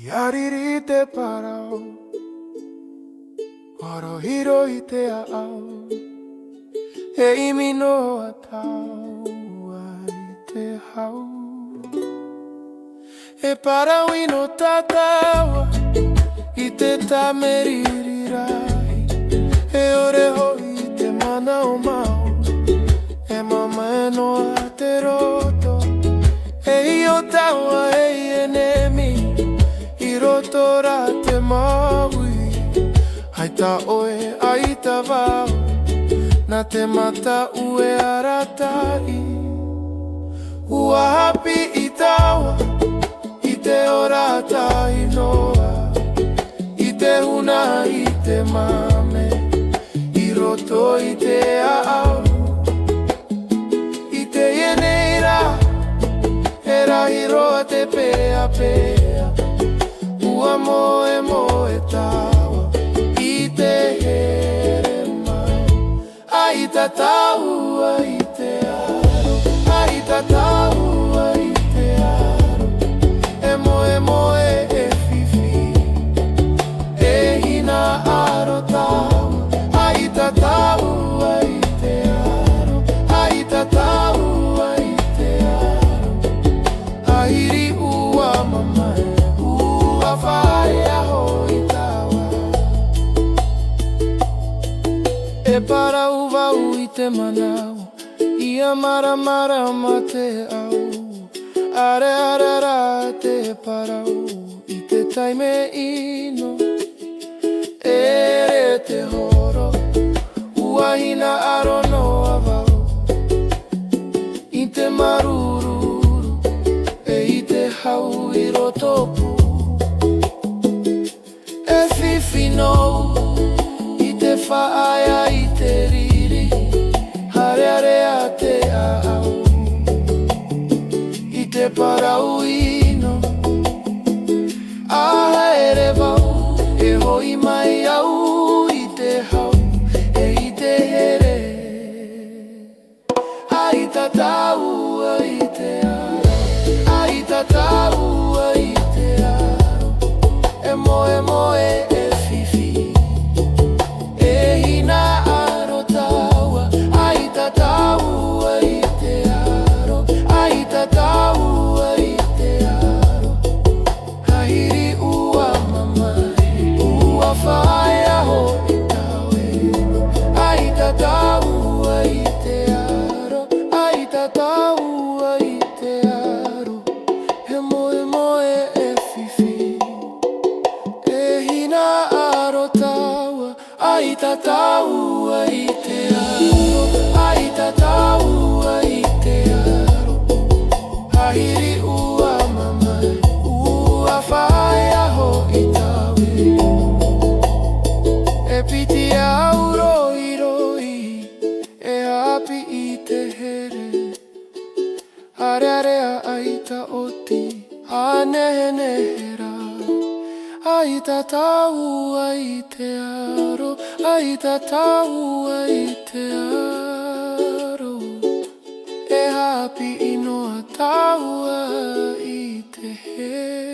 Yariri te parau, orohiro I te ao, e imi no atau ai te hau. E parau I no tatawa, I te tameriri rai, e ore hoi te mana o mau, e mama e noa te roto, e I o taua e enemi, I roto ra te maui. Ai ta oe, ai ta wau, na te mata ue aratai. Ua hapi I taua, I te ora tai noa, I te huna I te mame, I roto I te aau. I te ieneira, e rahi roa te pea pea, ua moe moe taua, I te here mau. Ai ta taua I te aro, ai ta taua I te aro, e moe moe e fifi, e hina aro taua. Ai ta taua I te aro, ai ta taua I te aro, ahiri ua mamai, ua whae aho I taua. E parau wau I te manau, ia mara mara ma te au, are are ra te parau, I te taime ino, e re te horo, ua hina aro noa wau, I te marururu, e I te hau I roto pu, e fifi nou, I te whaaia I te riri, hare hare a te aau, I te parau ino, aha ere wau, e hoi mai au I te hau, e I te here. Ai ta taua I te aro, ai ta taua I te aro, e moe moe e fifi, e hina aro taua. Ai ta taua I te aro, ai ta taua I te aro, hahiri ua mamai, ua whae aho I taue. Ai ta taua I te aro, ai ta taua I te aro, he moe moe e fifi, e hina aro taua. Ai ta taua I te aro, ai ta taua I te aro, hahiri ua mamai, ua whae aho I taue. E piti au roi roi, e hapi I te here, hare hare a ai ta oti, a nehe nehe rā. Ai ta taua I te aro, ai ta taua I te aro, e hapi I noa taua I te he.